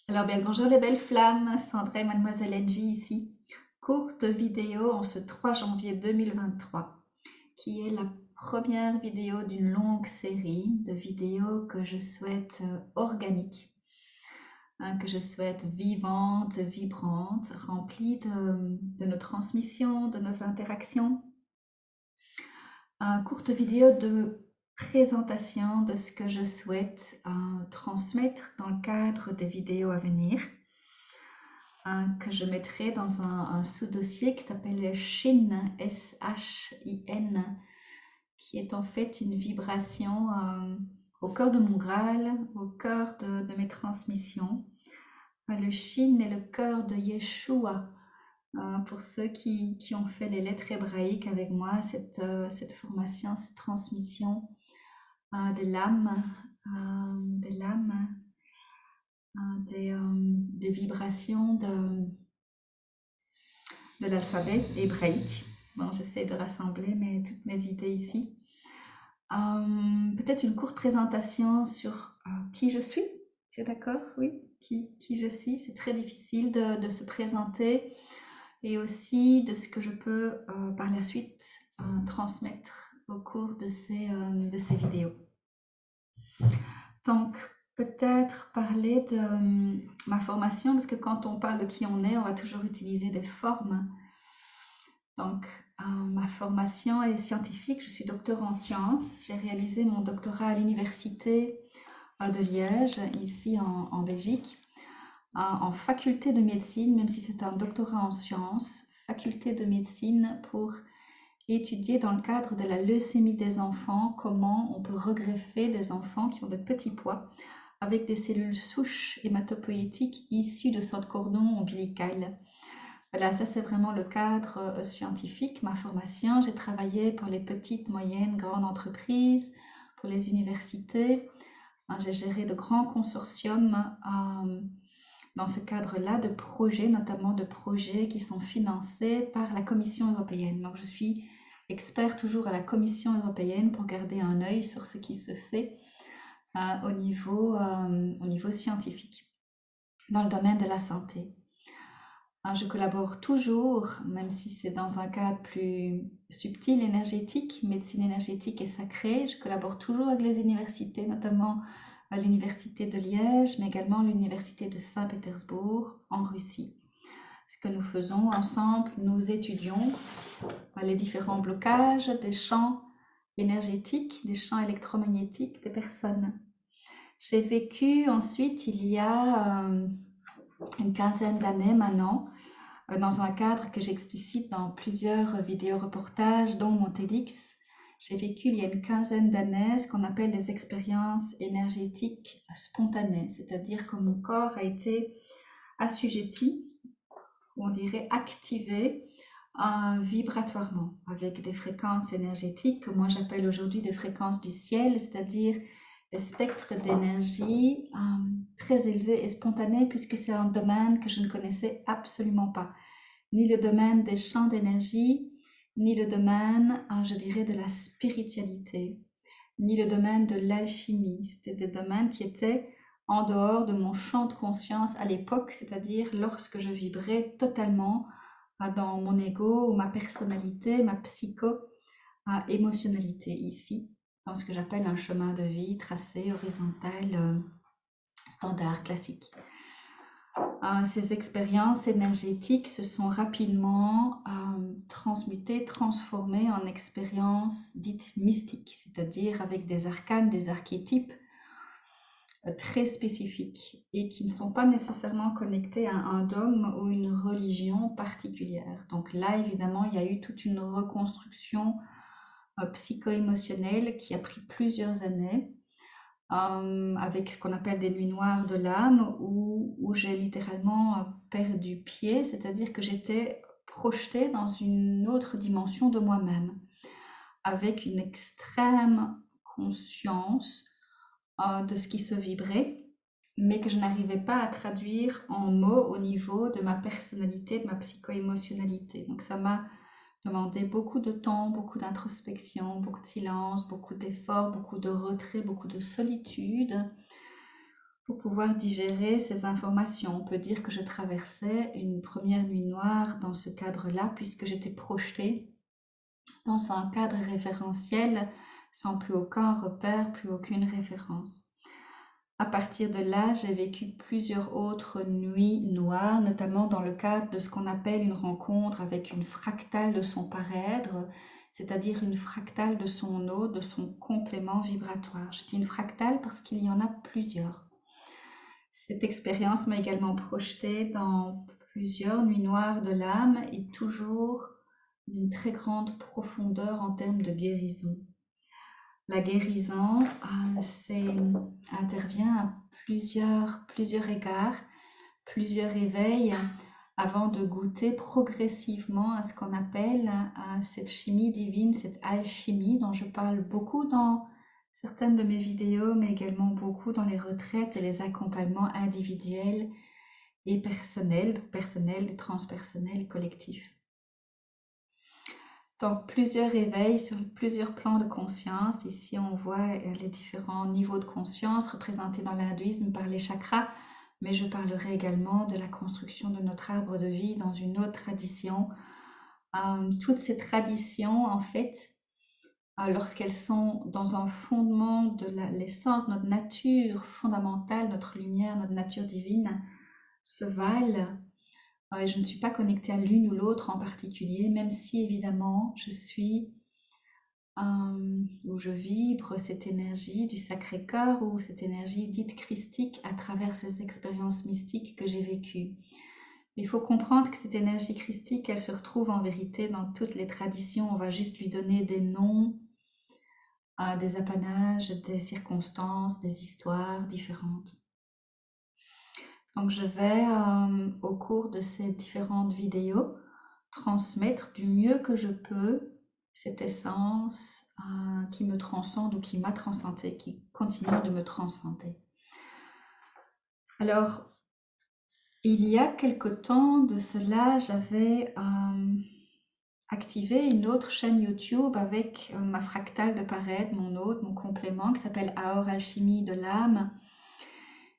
Alors bien le bonjour les belles flammes, Sandra et Mademoiselle NJ ici. Courte vidéo en ce 3 janvier 2023, qui est la première vidéo d'une longue série de vidéos que je souhaite organiques, hein, que je souhaite vivantes, vibrantes, remplies de nos transmissions, de nos interactions. Une courte vidéo de présentation de ce que je souhaite transmettre dans le cadre des vidéos à venir. Que je mettrai dans un sous-dossier qui s'appelle Shin, S-H-I-N, qui est en fait une vibration au cœur de mon Graal, au cœur de mes transmissions. Le Shin est le cœur de Yeshua. Pour ceux qui ont fait les lettres hébraïques avec moi, cette formation, cette transmission de l'âme, des vibrations de l'alphabet hébraïque. Bon, j'essaie de rassembler toutes mes idées ici. Peut-être une courte présentation sur qui je suis. C'est d'accord? Oui, qui je suis. C'est très difficile de se présenter et aussi de ce que je peux par la suite transmettre au cours de ces vidéos. Donc, peut-être parler de ma formation, parce que quand on parle de qui on est, on va toujours utiliser des formes. Donc, ma formation est scientifique, je suis docteur en sciences. J'ai réalisé mon doctorat à l'université de Liège, ici en Belgique, en faculté de médecine, même si c'est un doctorat en sciences, faculté de médecine pour étudier dans le cadre de la leucémie des enfants, comment on peut regreffer des enfants qui ont de petits poids avec des cellules souches hématopoïétiques issues de ce cordon ombilical. Voilà, ça c'est vraiment le cadre scientifique, ma formation. J'ai travaillé pour les petites, moyennes, grandes entreprises, pour les universités. J'ai géré de grands consortiums dans ce cadre-là de projets, notamment de projets qui sont financés par la Commission européenne. Donc je suis expert toujours à la Commission européenne pour garder un œil sur ce qui se fait au niveau scientifique dans le domaine de la santé. Je collabore toujours, même si c'est dans un cadre plus subtil, énergétique, médecine énergétique et sacrée, je collabore toujours avec les universités, notamment à l'université de Liège, mais également l'université de Saint-Pétersbourg en Russie. Ce que nous faisons ensemble, nous étudions les différents blocages des champs énergétiques, des champs électromagnétiques des personnes. J'ai vécu ensuite, il y a une quinzaine d'années maintenant, dans un cadre que j'explicite dans plusieurs vidéos-reportages, dont mon TEDx. J'ai vécu il y a une quinzaine d'années ce qu'on appelle des expériences énergétiques spontanées, c'est-à-dire que mon corps a été assujetti, on dirait activé vibratoirement, avec des fréquences énergétiques que moi j'appelle aujourd'hui des fréquences du ciel, c'est-à-dire des spectres d'énergie très élevés et spontanés, puisque c'est un domaine que je ne connaissais absolument pas, ni le domaine des champs d'énergie, ni le domaine, je dirais, de la spiritualité, ni le domaine de l'alchimie. C'était des domaines qui étaient en dehors de mon champ de conscience à l'époque, c'est-à-dire lorsque je vibrais totalement dans mon ego ou ma personnalité, ma psycho-émotionnalité ici, dans ce que j'appelle un chemin de vie tracé horizontal standard classique. Ces expériences énergétiques se sont rapidement transmutées, transformées en expériences dites mystiques, c'est-à-dire avec des arcanes, des archétypes très spécifiques et qui ne sont pas nécessairement connectés à un dogme ou une religion particulière. Donc là, évidemment, il y a eu toute une reconstruction psycho-émotionnelle qui a pris plusieurs années, avec ce qu'on appelle des nuits noires de l'âme, où j'ai littéralement perdu pied, c'est-à-dire que j'étais projetée dans une autre dimension de moi-même, avec une extrême conscience de ce qui se vibrait, mais que je n'arrivais pas à traduire en mots au niveau de ma personnalité, de ma psycho-émotionnalité. Donc ça m'a demandé beaucoup de temps, beaucoup d'introspection, beaucoup de silence, beaucoup d'efforts, beaucoup de retrait, beaucoup de solitude, pour pouvoir digérer ces informations. On peut dire que je traversais une première nuit noire dans ce cadre-là, puisque j'étais projetée dans un cadre référentiel sans plus aucun repère, plus aucune référence. À partir de là, j'ai vécu plusieurs autres nuits noires, notamment dans le cadre de ce qu'on appelle une rencontre avec une fractale de son paraître, c'est-à-dire une fractale de son eau, de son complément vibratoire. Je dis une fractale parce qu'il y en a plusieurs. Cette expérience m'a également projetée dans plusieurs nuits noires de l'âme et toujours d'une très grande profondeur en termes de guérison. La guérison intervient à plusieurs égards, plusieurs éveils, avant de goûter progressivement à ce qu'on appelle à cette chimie divine, cette alchimie dont je parle beaucoup dans certaines de mes vidéos, mais également beaucoup dans les retraites et les accompagnements individuels et personnels et transpersonnels collectifs. Donc, plusieurs éveils sur plusieurs plans de conscience. Ici, on voit les différents niveaux de conscience représentés dans l'hindouisme par les chakras, mais je parlerai également de la construction de notre arbre de vie dans une autre tradition. Toutes ces traditions, en fait, lorsqu'elles sont dans un fondement de l'essence, notre nature fondamentale, notre lumière, notre nature divine, se valent. Et je ne suis pas connectée à l'une ou l'autre en particulier, même si évidemment je suis où je vibre cette énergie du Sacré-Cœur ou cette énergie dite christique à travers ces expériences mystiques que j'ai vécues. Il faut comprendre que cette énergie christique, elle se retrouve en vérité dans toutes les traditions. On va juste lui donner des noms, des apanages, des circonstances, des histoires différentes. Donc je vais, au cours de ces différentes vidéos, transmettre du mieux que je peux cette essence qui me transcende ou qui m'a transcendé, qui continue de me transcender. Alors, il y a quelque temps de cela, j'avais activé une autre chaîne YouTube avec ma fractale de Pared, mon hôte, mon complément, qui s'appelle Aor Alchimie de l'âme.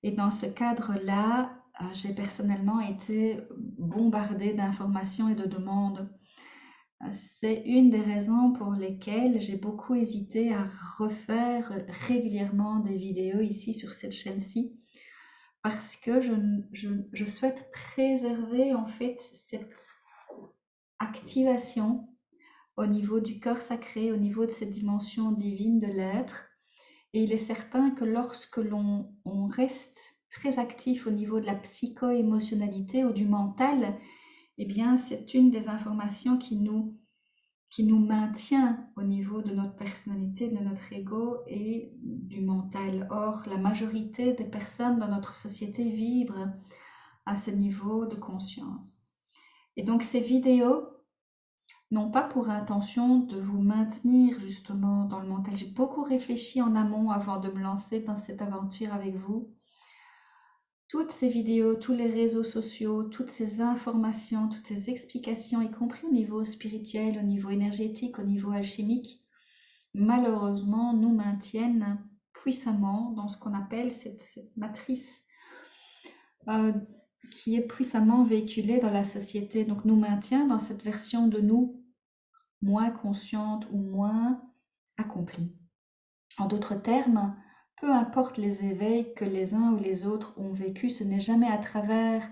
Et dans ce cadre-là, j'ai personnellement été bombardée d'informations et de demandes. C'est une des raisons pour lesquelles j'ai beaucoup hésité à refaire régulièrement des vidéos ici sur cette chaîne-ci, parce que je souhaite préserver en fait cette activation au niveau du cœur sacré, au niveau de cette dimension divine de l'être. Et il est certain que lorsque l'on reste très actif au niveau de la psycho-émotionnalité ou du mental, eh bien, c'est une des informations qui nous maintient au niveau de notre personnalité, de notre ego et du mental. Or, la majorité des personnes dans notre société vibrent à ce niveau de conscience. Et donc, ces vidéos n'ont pas pour intention de vous maintenir justement dans le mental. J'ai beaucoup réfléchi en amont avant de me lancer dans cette aventure avec vous. Toutes ces vidéos, tous les réseaux sociaux, toutes ces informations, toutes ces explications, y compris au niveau spirituel, au niveau énergétique, au niveau alchimique, malheureusement nous maintiennent puissamment dans ce qu'on appelle cette matrice qui est puissamment véhiculée dans la société. Donc nous maintient dans cette version de nous moins consciente ou moins accomplie. En d'autres termes, peu importe les éveils que les uns ou les autres ont vécu, ce n'est jamais à travers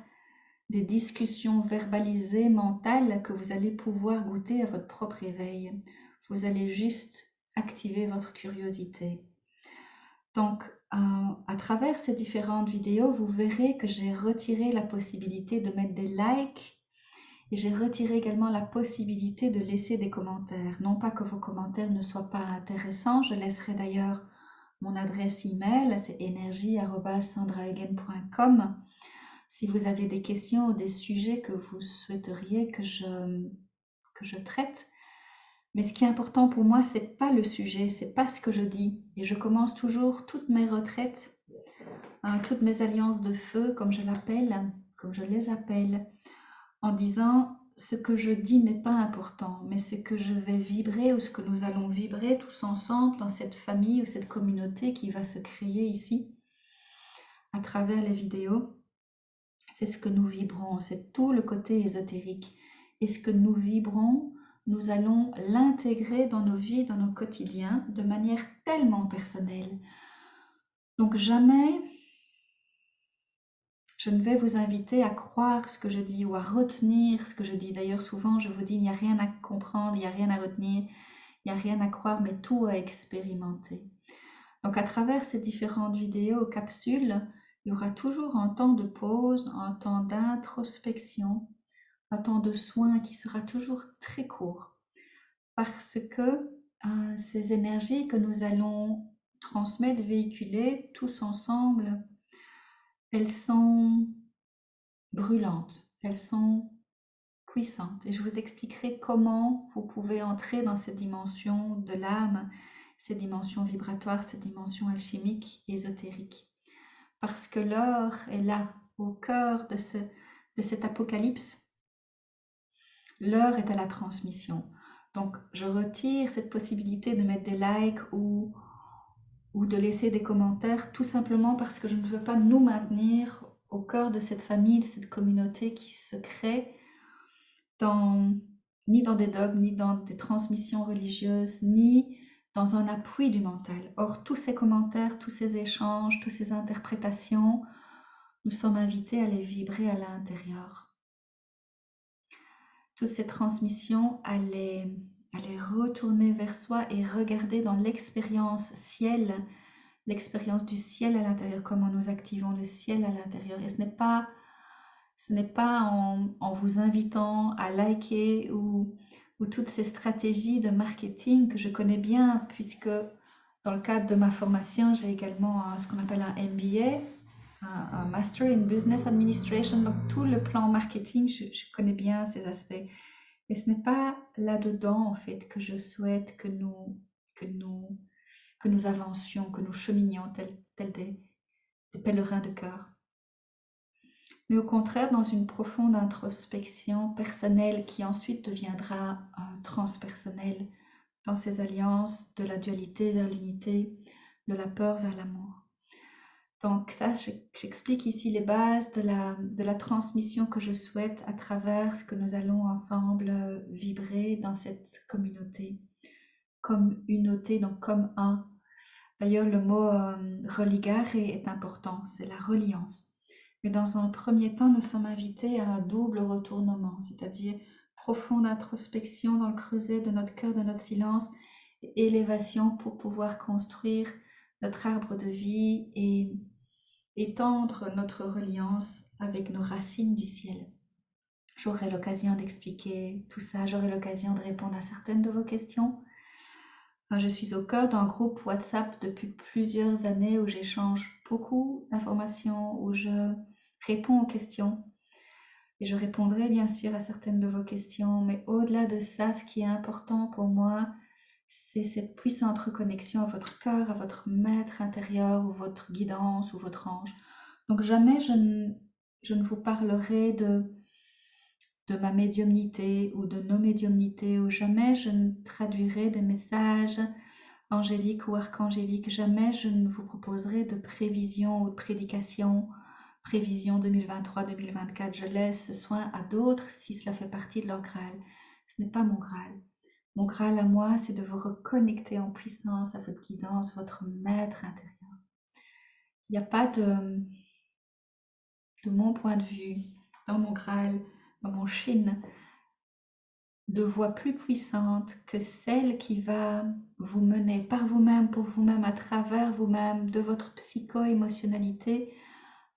des discussions verbalisées, mentales, que vous allez pouvoir goûter à votre propre éveil. Vous allez juste activer votre curiosité. Donc, à travers ces différentes vidéos, vous verrez que j'ai retiré la possibilité de mettre des likes et j'ai retiré également la possibilité de laisser des commentaires. Non pas que vos commentaires ne soient pas intéressants, je laisserai d'ailleurs mon adresse email, c'est energie@sandrahaugen.com. Si vous avez des questions ou des sujets que vous souhaiteriez que je traite. Mais ce qui est important pour moi, c'est pas le sujet, c'est pas ce que je dis. Et je commence toujours toutes mes retraites, toutes mes alliances de feu, comme je les appelle, en disant ce que je dis n'est pas important, mais ce que je vais vibrer ou ce que nous allons vibrer tous ensemble dans cette famille ou cette communauté qui va se créer ici, à travers les vidéos, c'est ce que nous vibrons, c'est tout le côté ésotérique. Et ce que nous vibrons, nous allons l'intégrer dans nos vies, dans nos quotidiens, de manière tellement personnelle. Donc jamais je ne vais vous inviter à croire ce que je dis ou à retenir ce que je dis. D'ailleurs, souvent, je vous dis, il n'y a rien à comprendre, il n'y a rien à retenir, il n'y a rien à croire, mais tout à expérimenter. Donc, à travers ces différentes vidéos, capsules, il y aura toujours un temps de pause, un temps d'introspection, un temps de soin qui sera toujours très court. Parce que ces énergies que nous allons transmettre, véhiculer tous ensemble, elles sont brûlantes, elles sont puissantes. Et je vous expliquerai comment vous pouvez entrer dans cette dimension de l'âme, ces dimensions vibratoires, ces dimensions alchimiques, ésotériques. Parce que l'or est là, au cœur de cet apocalypse. L'heure est à la transmission. Donc, je retire cette possibilité de mettre des likes ou de laisser des commentaires, tout simplement parce que je ne veux pas nous maintenir au cœur de cette famille, de cette communauté qui se crée ni dans des dogmes, ni dans des transmissions religieuses, ni dans un appui du mental. Or, tous ces commentaires, tous ces échanges, toutes ces interprétations, nous sommes invités à les vibrer à l'intérieur. Toutes ces transmissions, à les retourner vers soi et regarder dans l'expérience ciel, l'expérience du ciel à l'intérieur, comment nous activons le ciel à l'intérieur. Et ce n'est pas en vous invitant à liker ou toutes ces stratégies de marketing que je connais bien, puisque dans le cadre de ma formation, j'ai également ce qu'on appelle un MBA, un Master in Business Administration. Donc tout le plan marketing, je connais bien ces aspects. Et ce n'est pas là-dedans, en fait, que je souhaite que nous avancions, que nous cheminions tels des pèlerins de cœur. Mais au contraire, dans une profonde introspection personnelle qui ensuite deviendra transpersonnelle, dans ces alliances de la dualité vers l'unité, de la peur vers l'amour. Donc ça, j'explique ici les bases de la transmission que je souhaite à travers ce que nous allons ensemble vibrer dans cette communauté, comme unité, donc comme un. D'ailleurs, le mot religare est important, c'est la reliance. Mais dans un premier temps, nous sommes invités à un double retournement, c'est-à-dire profonde introspection dans le creuset de notre cœur, de notre silence, et élévation pour pouvoir construire notre arbre de vie et étendre notre reliance avec nos racines du ciel. J'aurai l'occasion d'expliquer tout ça, j'aurai l'occasion de répondre à certaines de vos questions. Je suis au cœur d'un groupe WhatsApp depuis plusieurs années où j'échange beaucoup d'informations, où je réponds aux questions. Et je répondrai bien sûr à certaines de vos questions, mais au-delà de ça, ce qui est important pour moi, c'est cette puissante reconnexion à votre cœur, à votre maître intérieur, ou votre guidance, ou votre ange. Donc jamais je ne vous parlerai de ma médiumnité ou de nos médiumnités, ou jamais je ne traduirai des messages angéliques ou archangéliques, jamais je ne vous proposerai de prévision ou de prédication, prévision 2023-2024. Je laisse ce soin à d'autres si cela fait partie de leur Graal. Ce n'est pas mon Graal. Mon Graal à moi, c'est de vous reconnecter en puissance à votre guidance, votre maître intérieur. Il n'y a pas de mon point de vue, dans mon Graal, dans mon Shin, de voix plus puissante que celle qui va vous mener par vous-même, pour vous-même, à travers vous-même, de votre psycho-émotionnalité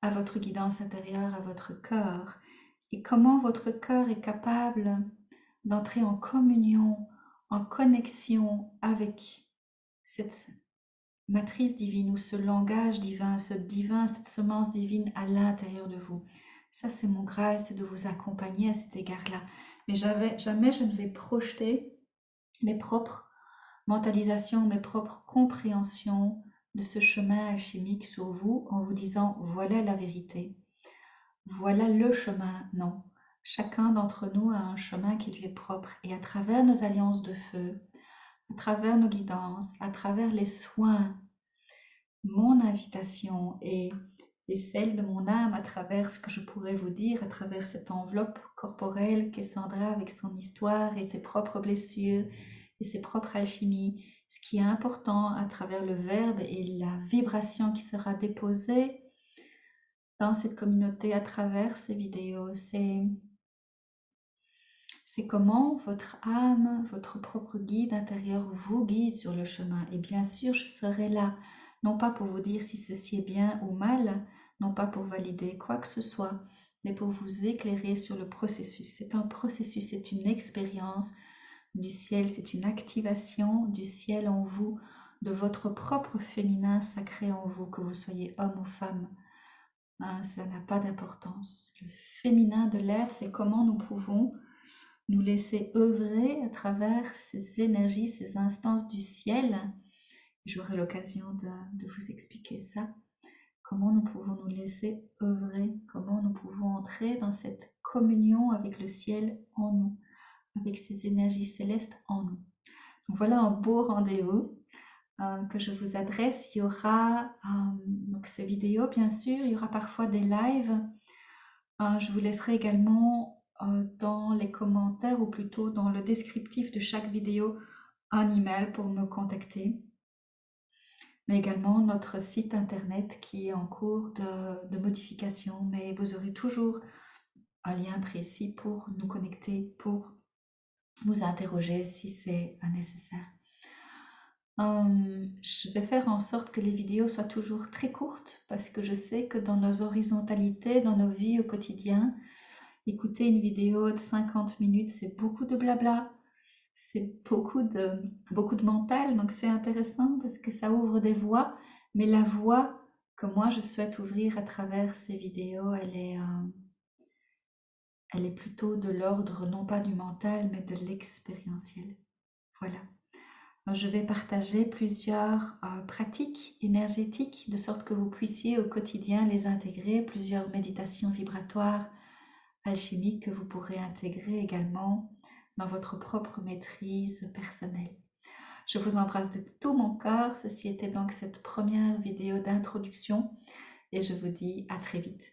à votre guidance intérieure, à votre cœur. Et comment votre cœur est capable d'entrer en communion, en connexion avec cette matrice divine ou ce langage divin, cette semence divine à l'intérieur de vous. Ça, c'est mon Graal, c'est de vous accompagner à cet égard-là. Mais jamais je ne vais projeter mes propres mentalisations, mes propres compréhensions de ce chemin alchimique sur vous en vous disant voilà la vérité, voilà le chemin. Non, chacun d'entre nous a un chemin qui lui est propre et à travers nos alliances de feu, à travers nos guidances, à travers les soins, mon invitation est et celle de mon âme à travers ce que je pourrais vous dire, à travers cette enveloppe corporelle qu'est Sandra avec son histoire et ses propres blessures et ses propres alchimies. Ce qui est important à travers le verbe et la vibration qui sera déposée dans cette communauté à travers ces vidéos, c'est comment votre âme, votre propre guide intérieur vous guide sur le chemin. Et bien sûr, je serai là, non pas pour vous dire si ceci est bien ou mal, non pas pour valider quoi que ce soit, mais pour vous éclairer sur le processus. C'est un processus, c'est une expérience du ciel, c'est une activation du ciel en vous, de votre propre féminin sacré en vous, que vous soyez homme ou femme. Ça n'a pas d'importance. Le féminin de l'être, c'est comment nous pouvons nous laisser œuvrer à travers ces énergies, ces instances du ciel. J'aurai l'occasion de vous expliquer ça. Comment nous pouvons nous laisser œuvrer, comment nous pouvons entrer dans cette communion avec le ciel en nous, avec ces énergies célestes en nous. Donc voilà un beau rendez-vous que je vous adresse. Il y aura donc ces vidéos, bien sûr, il y aura parfois des lives. Je vous laisserai également dans les commentaires, ou plutôt dans le descriptif de chaque vidéo, un email pour me contacter, mais également notre site internet qui est en cours de modification, mais vous aurez toujours un lien précis pour nous connecter, pour nous interroger si c'est nécessaire. Je vais faire en sorte que les vidéos soient toujours très courtes parce que je sais que dans nos horizontalités, dans nos vies au quotidien, écouter une vidéo de 50 minutes, c'est beaucoup de blabla, c'est beaucoup de mental, donc c'est intéressant parce que ça ouvre des voies, mais la voie que moi je souhaite ouvrir à travers ces vidéos, elle est plutôt de l'ordre non pas du mental, mais de l'expérientiel. Voilà. Je vais partager plusieurs pratiques énergétiques de sorte que vous puissiez au quotidien les intégrer, plusieurs méditations vibratoires, alchimiques que vous pourrez intégrer également dans votre propre maîtrise personnelle. Je vous embrasse de tout mon cœur. Ceci était donc cette première vidéo d'introduction et je vous dis à très vite.